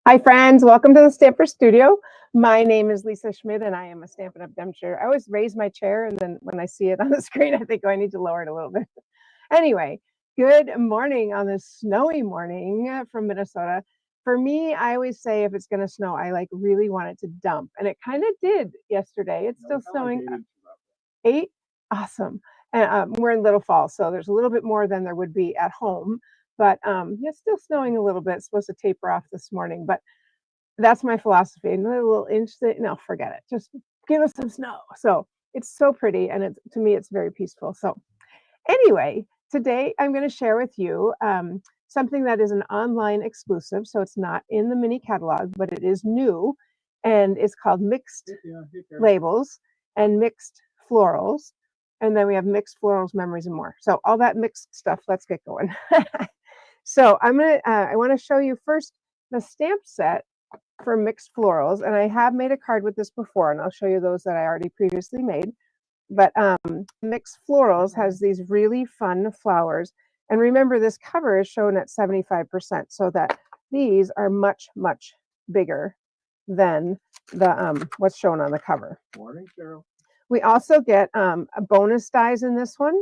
Hi, friends. Welcome to the Stamper Studio. My name is Lisa Schmidt, and I am a Stampin' Up! Dumcher. I always raise my chair, and then when I see it on the screen, I think, oh, I need to lower it a little bit. Anyway, good morning on this snowy morning from Minnesota. For me, I always say if it's going to snow, I really want it to dump, and it kind of did yesterday. It's still snowing. 8? Awesome. And we're in Little Falls, so there's a little bit more than there would be at home. But it's still snowing a little bit. It's supposed to taper off this morning, but that's my philosophy. Another little inch no, forget it. Just give us some snow. So it's so pretty, and to me, it's very peaceful. So anyway, today I'm going to share with you something that is an online exclusive. So it's not in the mini catalog, but it is new, and it's called Mixed Labels and Mixed Florals. And then we have Mixed Florals, Memories, and More. So all that mixed stuff, let's get going. So I want to show you first the stamp set for Mixed Florals. And I have made a card with this before, and I'll show you those that I already previously made. But Mixed Florals has these really fun flowers. And remember, this cover is shown at 75%, so that these are much, much bigger than the what's shown on the cover. Morning, Cheryl. We also get a bonus dies in this one.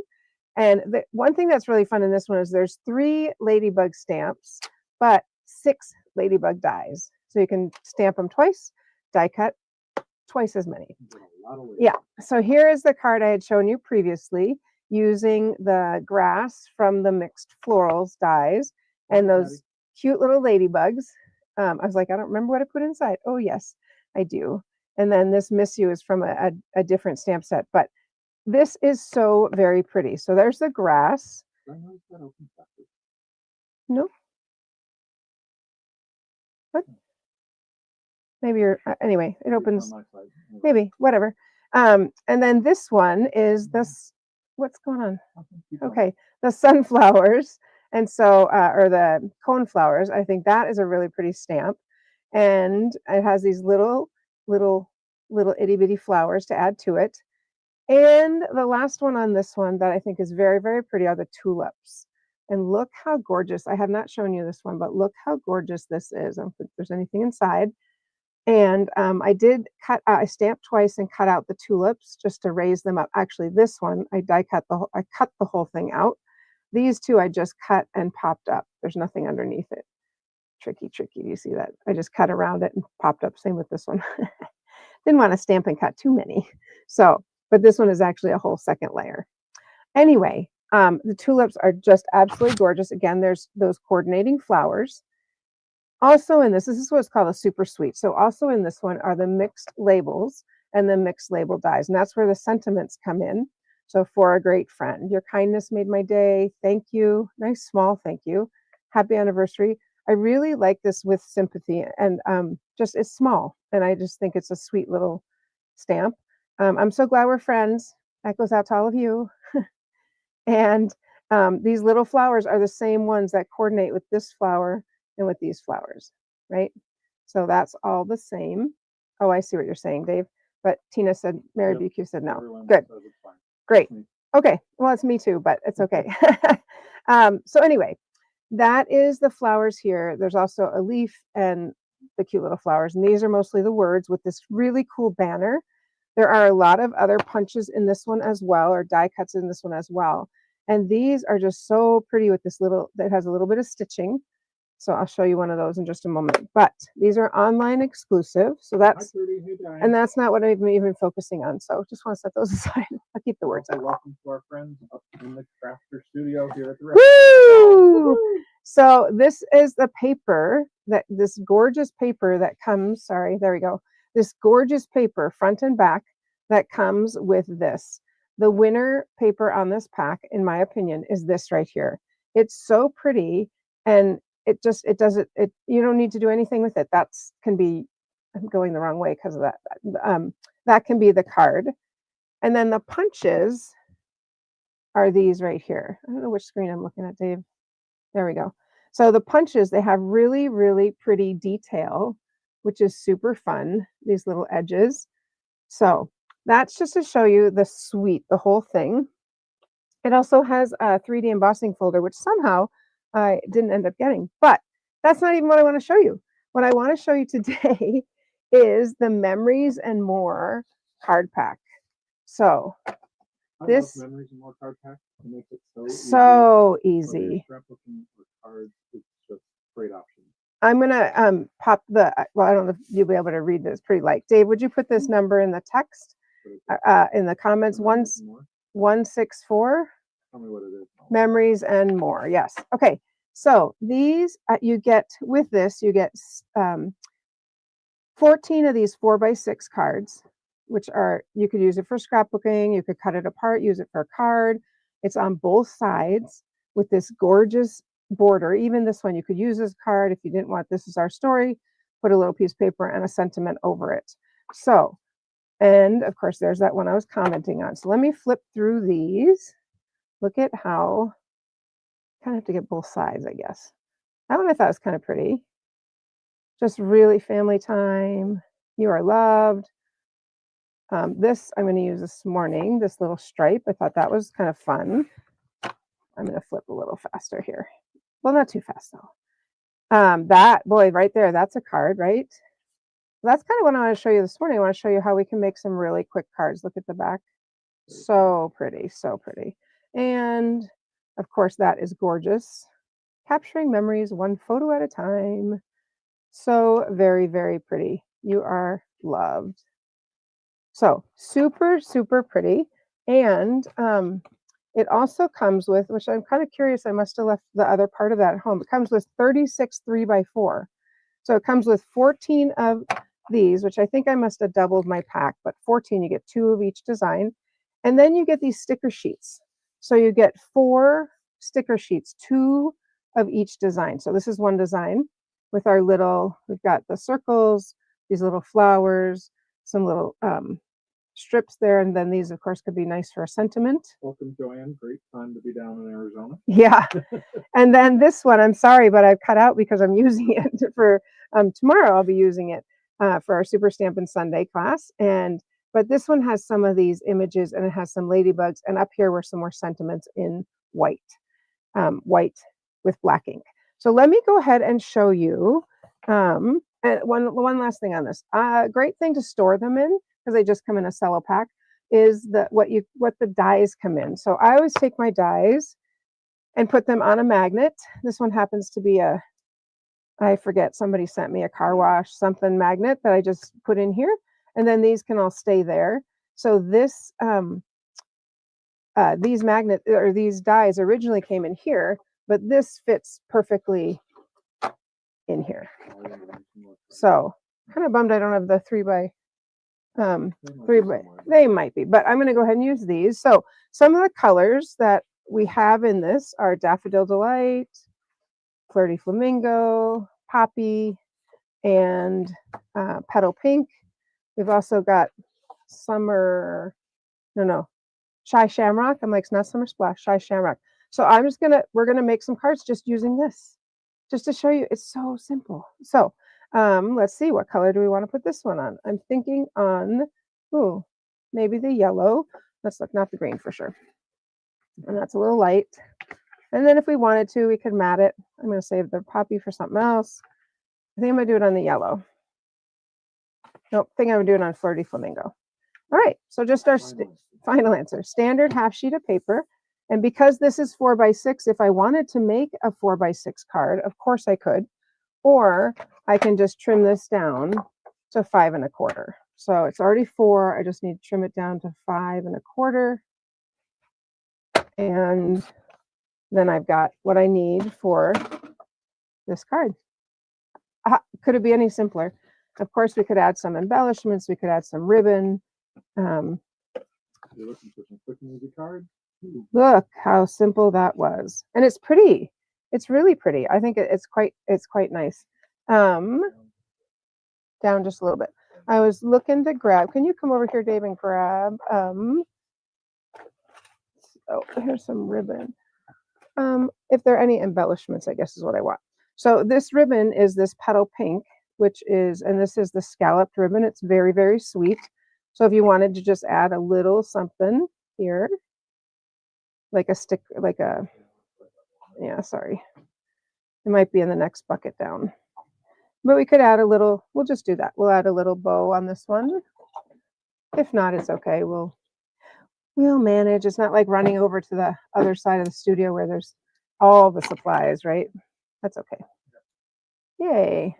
And the one thing that's really fun in this one is there's 3 ladybug stamps, but 6 ladybug dies. So you can stamp them twice, die cut twice as many. Yeah. So here is the card I had shown you previously using the grass from the Mixed Florals dies and those cute little ladybugs. I was like, I don't remember what I put inside. Oh, yes, I do. And then this Miss You is from a different stamp set, but this is so very pretty. So there's the grass. No. What? Maybe you're, anyway, it opens, maybe, whatever. And then this one is this, what's going on? Okay, the sunflowers. And so, or the coneflowers, I think that is a really pretty stamp. And it has these little itty bitty flowers to add to it. And the last one on this one that I think is very, very pretty are the tulips. And look how gorgeous. I have not shown you this one, but look how gorgeous this is. I don't think there's anything inside. And I did I stamped twice and cut out the tulips just to raise them up. Actually, this one, I cut the whole thing out. These two I just cut and popped up. There's nothing underneath it. Tricky. Do you see that? I just cut around it and popped up. Same with this one. Didn't want to stamp and cut too many. So, but this one is actually a whole second layer. Anyway, the tulips are just absolutely gorgeous. Again, there's those coordinating flowers. Also in this is what's called a super sweet. So also in this one are the mixed labels and the mixed label dies. And that's where the sentiments come in. So for a great friend, your kindness made my day. Thank you. Nice small thank you. Happy anniversary. I really like this with sympathy, and just it's small. And I just think it's a sweet little stamp. I'm so glad we're friends. That goes out to all of you. And these little flowers are the same ones that coordinate with this flower and with these flowers, right? So that's all the same. Oh, I see what you're saying, Dave. But Tina said, Mary BQ said no. Good. Great. Okay. Well, it's me too, but it's okay. So anyway, that is the flowers here. There's also a leaf and the cute little flowers. And these are mostly the words with this really cool banner. There are a lot of other punches in this one as well, or die cuts in this one as well. And these are just so pretty with this little, that has a little bit of stitching. So I'll show you one of those in just a moment. But these are online exclusive. So that's, and that's not what I'm even focusing on. So just want to set those aside. I'll keep the words out. Welcome to our friends up in the crafter studio here at the Woo! So this is the paper, this gorgeous paper that comes, sorry, there we go. This gorgeous paper, front and back, that comes with this. The winner paper on this pack, in my opinion, is this right here. It's so pretty, and it you don't need to do anything with it. I'm going the wrong way because of that. That can be the card. And then the punches are these right here. I don't know which screen I'm looking at, Dave. There we go. So the punches, they have really, really pretty detail, which is super fun, these little edges. So that's just to show you the whole thing. It also has a 3D embossing folder, which somehow I didn't end up getting, but that's not even what I want to show you. what I want to show you today is the Memories and More card pack. So I this love Memories and More card pack. It makes it so easy. Whether you're scrapbooking or cards, it's just great option. I'm gonna pop the well, I don't know if you'll be able to read this pretty light. Dave, would you put this number in the text in the comments? 164 Tell me what it is. Memories and More. Yes. Okay. So these you get with this, you get 14 of these 4x6 cards, which are you could use it for scrapbooking, you could cut it apart, use it for a card. It's on both sides with this gorgeous border. Even this one you could use as a card if you didn't want this is our story, put a little piece of paper and a sentiment over it. So, and of course there's that one I was commenting on. So let me flip through these. Look at how kind of have to get both sides, I guess. That one I thought was kind of pretty. Just really family time. You are loved. This I'm going to use this morning, this little stripe. I thought that was kind of fun. I'm going to flip a little faster here. Well, not too fast though. That boy right there, that's a card, right? That's kind of what I want to show you this morning. I want to show you how we can make some really quick cards. Look at the back. So pretty, so pretty. And of course, that is gorgeous. Capturing memories one photo at a time. So very, very pretty. You are loved. So super, super pretty. And it also comes with, which I'm kind of curious, I must have left the other part of that at home. It comes with 36 3x4. So it comes with 14 of these, which I think I must have doubled my pack, but 14, you get 2 of each design. And then you get these sticker sheets. So you get 4 sticker sheets, 2 of each design. So this is one design with our little, we've got the circles, these little flowers, some little strips there. And then these, of course, could be nice for a sentiment. Welcome, Joanne. Great time to be down in Arizona. Yeah. And then this one, I'm sorry, but I've cut out because I'm using it for tomorrow. I'll be using it for our Super Stampin' Sunday class. But this one has some of these images and it has some ladybugs. And up here were some more sentiments in white, white with black ink. So let me go ahead and show you. And one last thing on this. Great thing to store them in because they just come in a cello pack is what the dies come in. So I always take my dies and put them on a magnet. This one happens to be I forget, somebody sent me a car wash something magnet that I just put in here. And then these can all stay there. So this, these magnet or these dies originally came in here, but this fits perfectly in here. So kind of bummed I don't have the 3x. They might be, but I'm going to go ahead and use these. So some of the colors that we have in this are Daffodil Delight, Flirty Flamingo, Poppy, and Petal Pink. We've also got Shy Shamrock. I'm like, it's not Summer Splash, Shy Shamrock. So we're gonna make some cards just using this, just to show you. It's so simple. So let's see, what color do we want to put this one on? I'm thinking on, maybe the yellow. Let's look, not the green for sure. And that's a little light. And then if we wanted to, we could mat it. I'm going to save the poppy for something else. I think I'm going to do it on the yellow. Nope, I think I'm going to do it on Flirty Flamingo. All right, so just our final answer. Standard half sheet of paper. And because this is 4x6, if I wanted to make a 4x6 card, of course I could. Or I can just trim this down to 5 1/4. So it's already 4. I just need to trim it down to 5 1/4. And then I've got what I need for this card. Could it be any simpler? Of course, we could add some embellishments. We could add some ribbon. You're looking for some quick and easy cards? Look how simple that was. And it's pretty. It's really pretty. I think it's quite nice. Down just a little bit. I was looking to grab, can you come over here, Dave, and grab, here's some ribbon. If there are any embellishments, I guess is what I want. So this ribbon is this Petal Pink, and this is the scalloped ribbon. It's very, very sweet. So if you wanted to just add a little something here, like a stick, sorry. It might be in the next bucket down. But we could add a little, we'll just do that. We'll add a little bow on this one. If not, it's okay. We'll manage. It's not like running over to the other side of the studio where there's all the supplies, right? That's okay. Yay.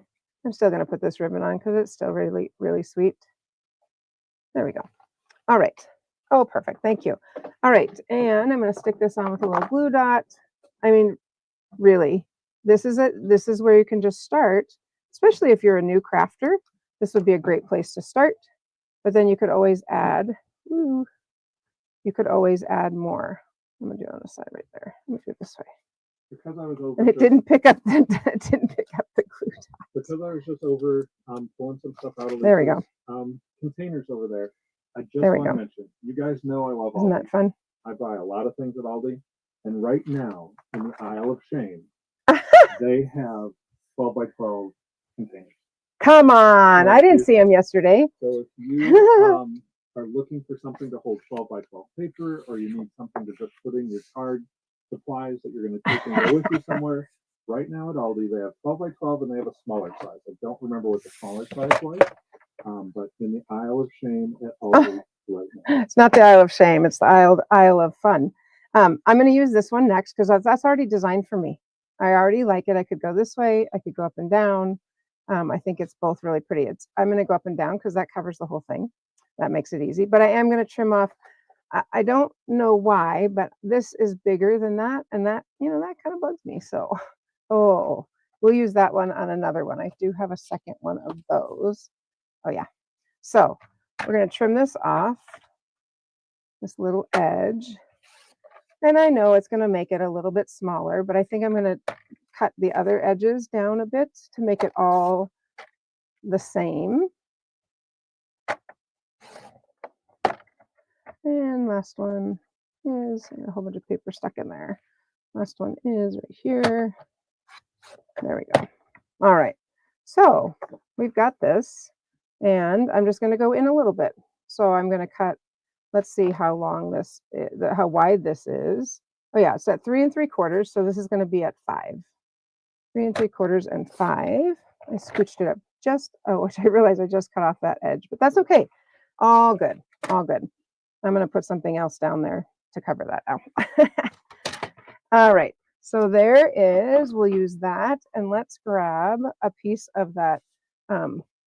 I'm still going to put this ribbon on because it's still really, really sweet. There we go. All right. Oh, perfect. Thank you. All right. And I'm going to stick this on with a little glue dot. I mean, really, this is where you can just start, especially if you're a new crafter. This would be a great place to start. But then you could always add, you could always add more. I'm going to do it on the side right there. Let me do it this way. Because I was over. And it didn't pick up the glue dot. Because I was just over pulling some stuff out of there we go. Containers over there. I just there we want go. to mention, you guys know I love Aldi. Isn't that fun? I buy a lot of things at Aldi, and right now in the aisle of shame, they have 12 by 12 containers. Come on, So I didn't see them yesterday. So if you are looking for something to hold 12 by 12 paper, or you need something to just put in your card supplies that you're going to take and go with you somewhere, right now at Aldi they have 12 by 12 and they have a smaller size. I don't remember what the smaller size was, but in the aisle of shame at Aldi right now. It's not the aisle of shame; it's the aisle of fun. I'm going to use this one next because that's already designed for me. I already like it. I could go this way. I could go up and down. I think it's both really pretty. I'm going to go up and down because that covers the whole thing. That makes it easy. But I am going to trim off. I don't know why, but this is bigger than that. And that, that kind of bugs me. So, we'll use that one on another one. I do have a second one of those. Oh, yeah. So we're going to trim this off, this little edge. And I know it's going to make it a little bit smaller, but I think I'm going to cut the other edges down a bit to make it all the same. And last one is a whole bunch of paper stuck in there. Last one is right here. There we go. All right. So we've got this, and I'm just going to go in a little bit. So I'm going to cut. Let's see how long this is, how wide this is. Oh yeah, it's at 3 3/4. So this is going to be at 5. 3 3/4 and 5. I scooched it up which I realized I just cut off that edge, but that's okay. All good. All good. I'm going to put something else down there to cover that out. All right. So there is, we'll use that, and let's grab a piece of that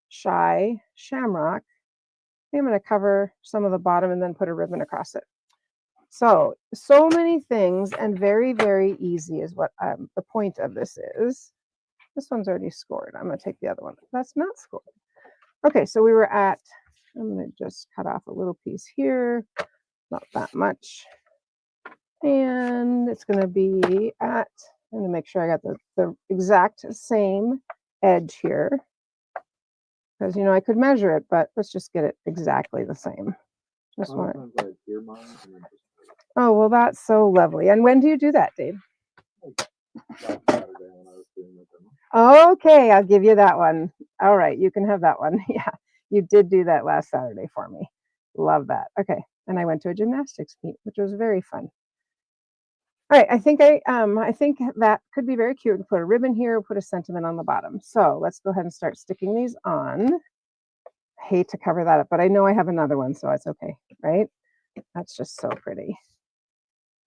shy shamrock. I'm going to cover some of the bottom and then put a ribbon across it. So many things, and very, very easy is what the point of this is. This one's already scored. I'm going to take the other one. That's not scored. Okay, so we were at, I'm going to just cut off a little piece here, not that much. And it's going to be at, I'm going to make sure I got the exact same edge here. Because, I could measure it, but let's just get it exactly the same. Just want Oh, well, that's so lovely. And when do you do that, Dave? Okay, I'll give you that one. All right, you can have that one. Yeah, you did do that last Saturday for me. Love that. Okay, and I went to a gymnastics meet, which was very fun. All right, I think that could be very cute. Put a ribbon here, put a sentiment on the bottom. So let's go ahead and start sticking these on. I hate to cover that up, but I know I have another one, so it's okay, right? That's just so pretty.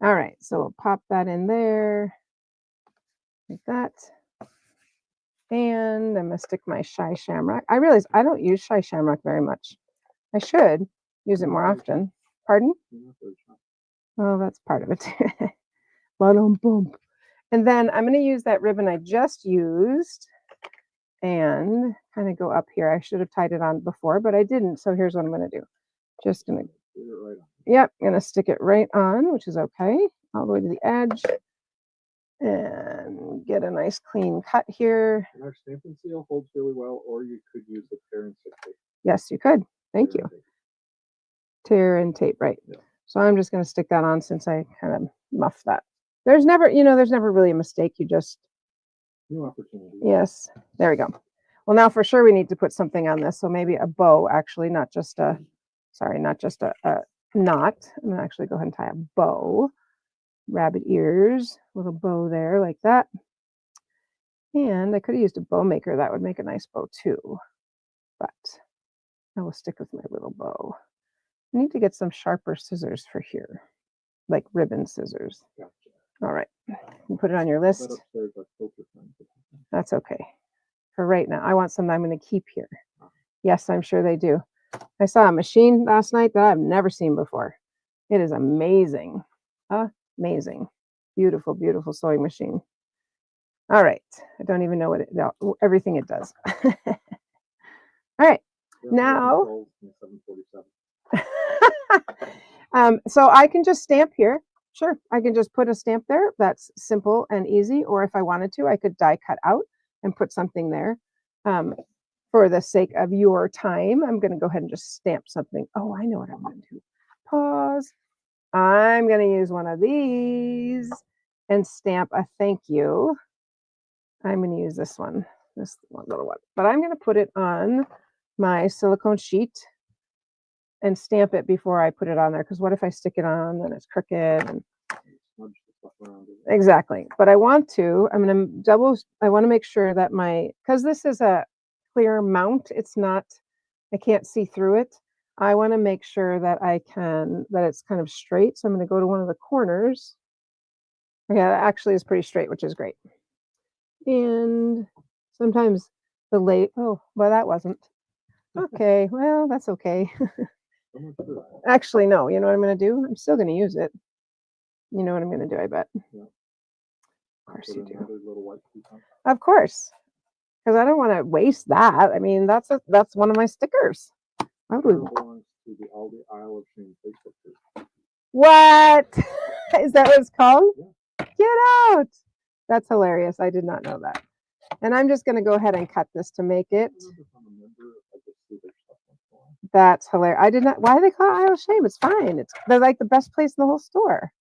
All right, so we'll pop that in there like that. And I'm going to stick my shy shamrock. I realize I don't use shy shamrock very much. I should use it more often. Pardon? Oh, that's part of it. And then I'm going to use that ribbon I just used and kind of go up here. I should have tied it on before, but I didn't. So here's what I'm going to do. Just going to, I'm going to stick it right on, which is okay, all the way to the edge. And get a nice clean cut here. And our stamp and seal holds really well, or you could use the tear and tape. Yes, you could. Thank you. Tear and tape, right. Yeah. So I'm just going to stick that on since I kind of muffed that. There's never really a mistake. You just... New opportunity. Yes, there we go. Well, now for sure we need to put something on this. So maybe a bow, actually, not just a knot. I'm going to actually go ahead and tie a bow. Rabbit ears, little bow there like that. And I could have used a bow maker. That would make a nice bow too. But I will stick with my little bow. I need to get some sharper scissors for here, like ribbon scissors. Gotcha. All right. You put it on your list. That's okay. For right now, I want some that I'm going to keep here. Yes, I'm sure they do. I saw a machine last night that I've never seen before. It is amazing. Amazing. Beautiful, beautiful sewing machine. All right. I don't even know everything it does. All right. Now, so I can just stamp here. Sure. I can just put a stamp there. That's simple and easy. Or if I wanted to, I could die cut out and put something there. For the sake of your time, I'm going to go ahead and just stamp something. Oh, I know what I'm going to do. Pause. I'm going to use one of these and stamp a thank you. I'm going to use this one, this one little one. But I'm going to put it on my silicone sheet and stamp it before I put it on there. Because what if I stick it on and it's crooked? And exactly. But I want to, I'm going to I want to make sure that because this is a clear mount, it's not, I can't see through it. I want to make sure that that it's kind of straight. So I'm going to go to one of the corners. Yeah, that actually is pretty straight, which is great. And sometimes oh, well, that wasn't. Okay, well, that's okay. Actually, no, you know what I'm going to do? I'm still going to use it. You know what I'm going to do, I bet. Yeah. Of course you do. Of course. Because I don't want to waste that. I mean, that's one of my stickers. What? Is that what it's called? Yeah. Get out. That's hilarious. I did not know that. And I'm just going to go ahead and cut this to make it. That's hilarious. I did not. Why do they call it Isle of Shame? It's fine. They're like the best place in the whole store.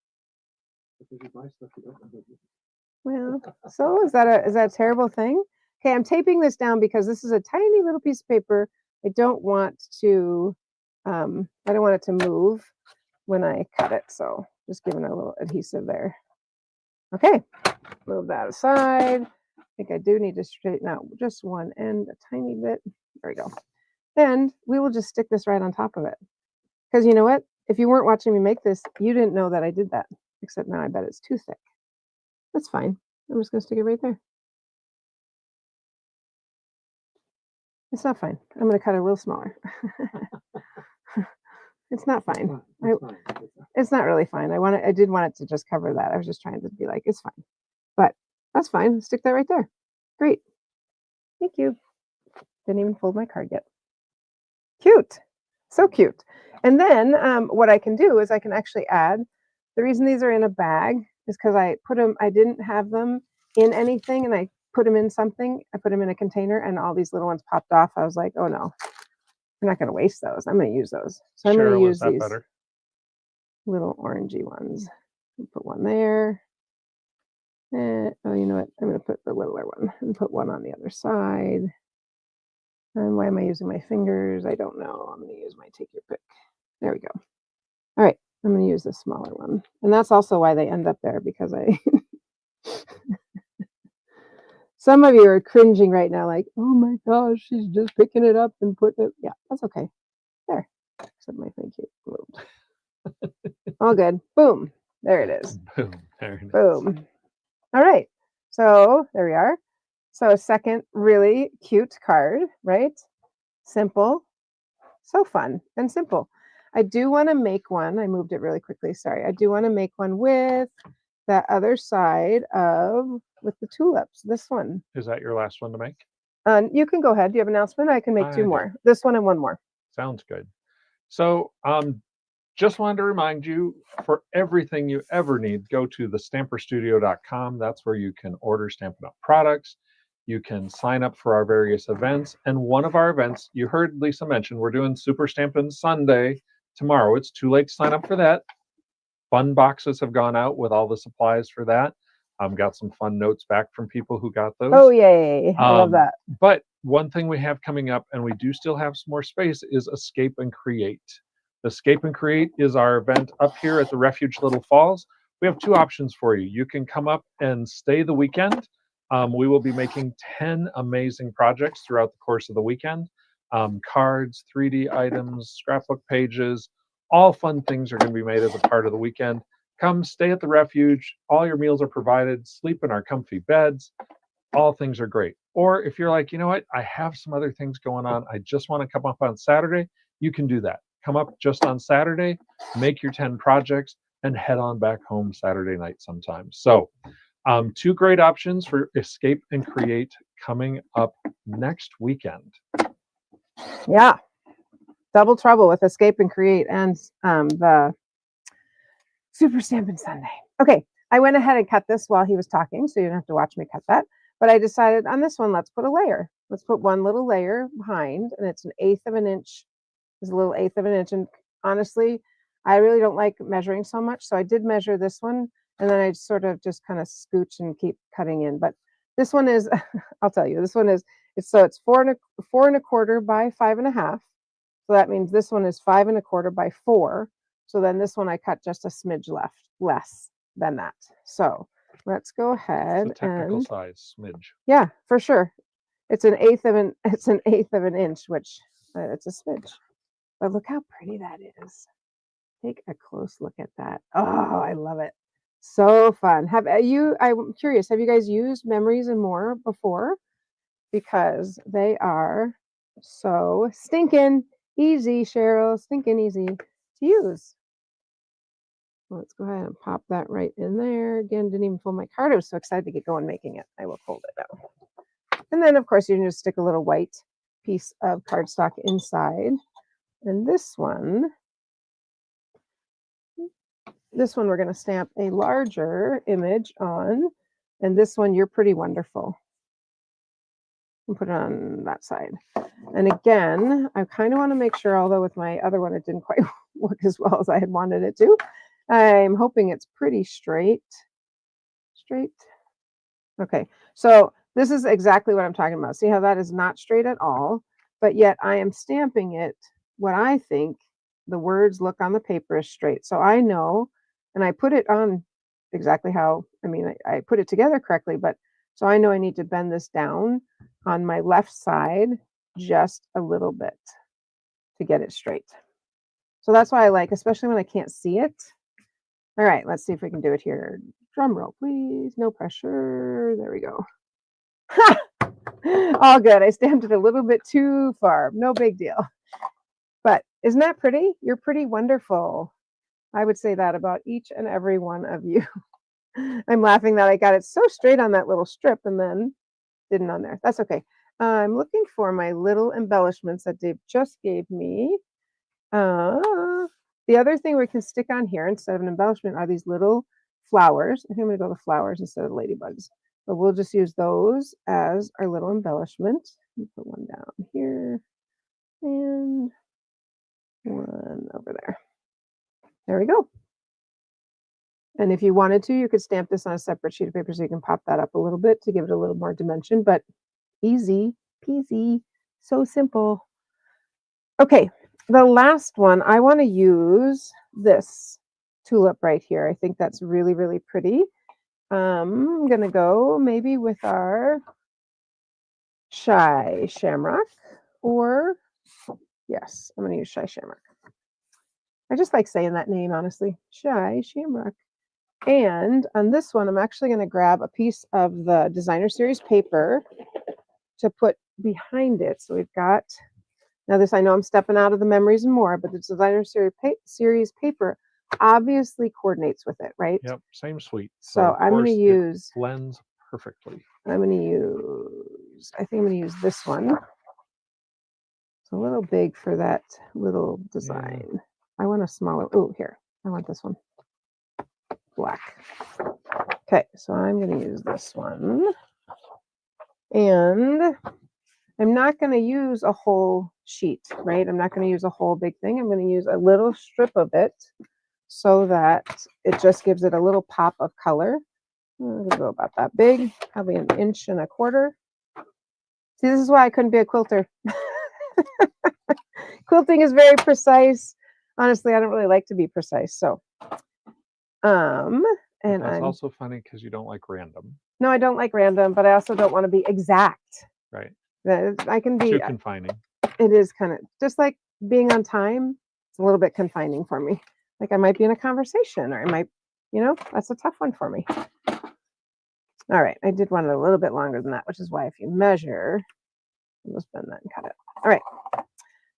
Well, so is that a terrible thing? Okay, I'm taping this down because this is a tiny little piece of paper. I don't want it to move when I cut it. So just giving a little adhesive there. Okay, move that aside. I think I do need to straighten out just one end a tiny bit. There we go. And we will just stick this right on top of it. Because you know what? If you weren't watching me make this, you didn't know that I did that. Except now I bet it's too thick. That's fine. I'm just going to stick it right there. It's not fine. I'm going to cut it a little smaller. It's not fine. It's not really fine. I did want it to just cover that. I was just trying to be like, it's fine. But that's fine. Stick that right there. Great. Thank you. Didn't even fold my card yet. Cute. So cute. And then what I can do is I can actually add, the reason these are in a bag is because I didn't have them in anything and I put them in something. I put them in a container and all these little ones popped off. I was like, oh no, I'm not going to waste those. I'm going to use those. So I'm going to use these little orangey ones. Put one there. And, oh, you know what? I'm going to put the littler one and put one on the other side. And why am I using my fingers? I don't know. I'm going to use my take your pick. There we go. All right. I'm going to use the smaller one. And that's also why they end up there because I... Some of you are cringing right now like, oh my gosh, she's just picking it up and putting it. Yeah, that's okay. There. Except my thank you moved. All good. Boom. There it is. Boom. There it is. Boom. All right. So there we are. So a second really cute card, right? Simple. So fun and simple. I do want to make one. I moved it really quickly. Sorry. I do want to make one with that other side with the tulips. This one. Is that your last one to make? You can go ahead. Do you have an announcement? I can make two more. This one and one more. Sounds good. So just wanted to remind you, for everything you ever need, go to thestamperstudio.com. That's where you can order Stampin' Up! Products. You can sign up for our various events. And one of our events, you heard Lisa mention, we're doing Super Stampin' Sunday tomorrow. It's too late to sign up for that. Fun boxes have gone out with all the supplies for that. Got some fun notes back from people who got those. Oh, yay. I love that. But one thing we have coming up, and we do still have some more space, is Escape and Create. Escape and Create is our event up here at the Refuge Little Falls. We have two options for you. You can come up and stay the weekend. We will be making 10 amazing projects throughout the course of the weekend. Cards, 3D items, scrapbook pages, all fun things are going to be made as a part of the weekend. Come stay at the refuge. All your meals are provided. Sleep in our comfy beds. All things are great. Or if you're like, you know what, I have some other things going on. I just want to come up on Saturday. You can do that. Come up just on Saturday, make your 10 projects, and head on back home Saturday night sometime. So, two great options for Escape and Create coming up next weekend. Yeah. Double trouble with Escape and Create and the Super Stampin' Sunday. Okay, I went ahead and cut this while he was talking, so you don't have to watch me cut that. But I decided on this one, let's put a layer. Let's put one little layer behind, and it's an 1/8 of an inch. It's a little 1/8 of an inch. And honestly, I really don't like measuring so much. So I did measure this one, and then I sort of just kind of scooch and keep cutting in. But this one is, I'll tell you, this one is, it's 4¼ by 5½. So that means this one is 5¼ by 4. So then this one I cut just a smidge less than that. So let's go ahead It's a technical and size smidge. yeah, for sure. It's an 1/8 of an inch, which it's a smidge. But look how pretty that is. Take a close look at that. Oh, I love it. So fun. I'm curious, have you guys used Memories and More before? Because they are so stinking easy, Cheryl. Stinking easy to use. Let's go ahead and pop that right in there. Again, didn't even fold my card. I was so excited to get going making it. I will fold it now. And then, of course, you can just stick a little white piece of cardstock inside. And this one we're going to stamp a larger image on. And this one, You're Pretty Wonderful. And put it on that side. And again, I kind of want to make sure, although with my other one, it didn't quite work as well as I had wanted it to. I'm hoping it's pretty straight. Okay, so this is exactly what I'm talking about. See how that is not straight at all, but yet I am stamping it what I think the words look on the paper is straight. So I know, and I put it on exactly how, I put it together correctly, but so I know I need to bend this down on my left side just a little bit to get it straight. So that's why I like, especially when I can't see it. All right, let's see if we can do it here. Drum roll, please. No pressure. There we go. All good. I stamped it a little bit too far. No big deal. But isn't that pretty? You're pretty wonderful. I would say that about each and every one of you. I'm laughing that I got it so straight on that little strip and then didn't on there. That's okay. I'm looking for my little embellishments that Dave just gave me. The other thing we can stick on here instead of an embellishment are these little flowers. I think I'm going to go with flowers instead of ladybugs. But we'll just use those as our little embellishment. Put one down here and one over there. There we go. And if you wanted to, you could stamp this on a separate sheet of paper so you can pop that up a little bit to give it a little more dimension, but easy peasy, so simple. Okay, the last one, I want to use this tulip right here. I think that's really, really pretty. I'm going to go maybe with our Shy Shamrock, or yes, I'm going to use Shy Shamrock. I just like saying that name, honestly. Shy Shamrock. And on this one, I'm actually going to grab a piece of the Designer Series paper to put behind it. So we've got, now this, I know I'm stepping out of the Memories and More, but the Designer Series paper obviously coordinates with it, right? Yep, same suite. So I'm going to use, blends perfectly. I think I'm going to use this one. It's a little big for that little design. Yeah. I want a smaller, oh, here, I want this one. Black. Okay, so I'm going to use this one. And I'm not going to use a whole sheet, right? I'm not going to use a whole big thing. I'm going to use a little strip of it so that it just gives it a little pop of color. I'm going to go about that big, probably 1.25 inches. See, this is why I couldn't be a quilter. Quilting is very precise. Honestly, I don't really like to be precise. So, and that's also funny because you don't like random. No, I don't like random, but I also don't want to be exact. Right. I can be. Too confining. It is kind of just like being on time. It's a little bit confining for me. Like I might be in a conversation, or I might, that's a tough one for me. All right, I did want it a little bit longer than that, which is why if you measure, I'll just bend that and cut it. All right,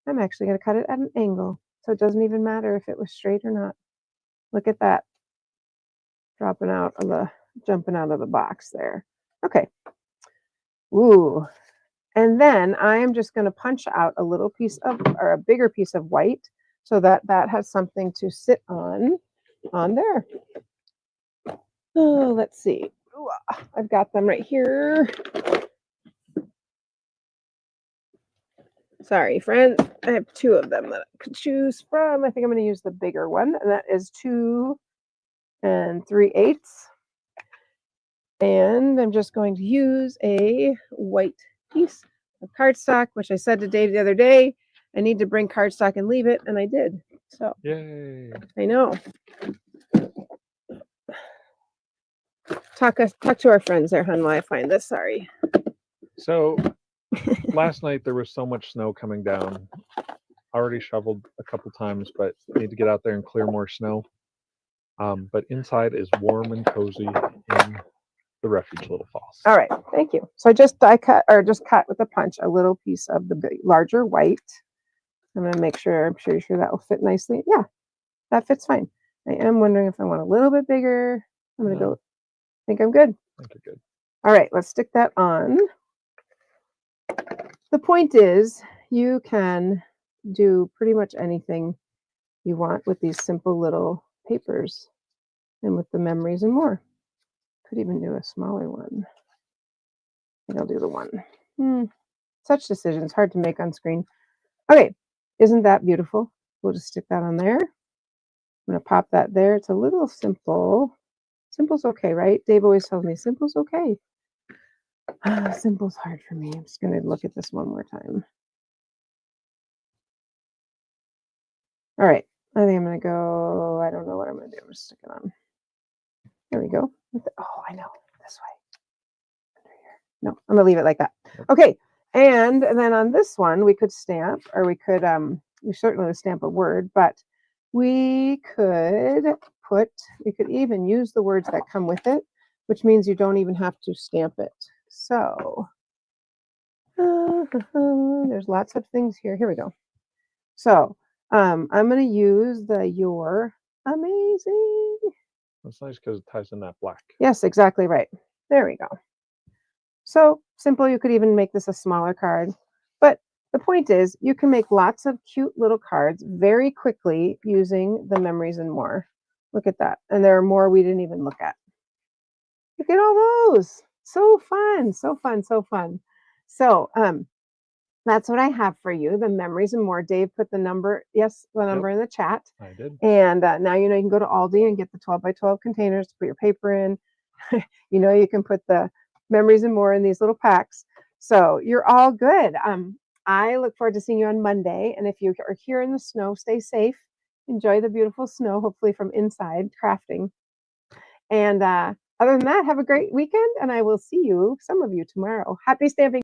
I'm actually going to cut it at an angle, so it doesn't even matter if it was straight or not. Look at that, jumping out of the box there. Okay. Ooh. And then I am just going to punch out a little piece of, or a bigger piece of white, so that has something to sit on there. Oh, let's see. Ooh, I've got them right here. Sorry, friends. I have two of them that I could choose from. I think I'm going to use the bigger one, and that is 2 3/8. And I'm just going to use a white piece of cardstock, which I said to Dave the other day, I need to bring cardstock and leave it, and I did. So, yay! I know. Talk to our friends there, hon, while I find this. Sorry. So last night there was so much snow coming down. Already shoveled a couple times, but need to get out there and clear more snow. But inside is warm and cozy in the Refuge Little Falls. All right, thank you. So I just cut with a punch a little piece of the larger white. I'm going to make sure, I'm sure that will fit nicely. Yeah, that fits fine. I am wondering if I want a little bit bigger. I'm going to go, I think I'm good. I think you're good. All right, let's stick that on. The point is, you can do pretty much anything you want with these simple little papers and with the memories and more. Could even do a smaller one. I think I'll do the one. Such decisions, hard to make on screen. Okay, isn't that beautiful? We'll just stick that on there. I'm going to pop that there. It's a little simple. Simple's okay, right? Dave always tells me simple's okay. Simple's hard for me. I'm just going to look at this one more time. All right, I think I'm going to go, I don't know what I'm going to do. I'm just sticking on. There we go. Oh, I know, this way. No, I'm going to leave it like that. Okay, and then on this one, we could stamp, or we could, we certainly would stamp a word, but we could even use the words that come with it, which means you don't even have to stamp it. So, there's lots of things here. Here we go. So, I'm going to use the "You're amazing." That's nice because it ties in that black. Yes, exactly right. There we go. So simple. You could even make this a smaller card. But the point is, you can make lots of cute little cards very quickly using the memories and more. Look at that. And there are more we didn't even look at. Look at all those. So fun, so fun, so fun. So that's what I have for you, the memories and more. Dave put the number, in the chat. I did. And now you can go to Aldi and get the 12 by 12 containers to put your paper in. You can put the memories and more in these little packs. So you're all good. I look forward to seeing you on Monday. And if you are here in the snow, stay safe. Enjoy the beautiful snow, hopefully from inside crafting. And other than that, have a great weekend. And I will see you, some of you, tomorrow. Happy stamping.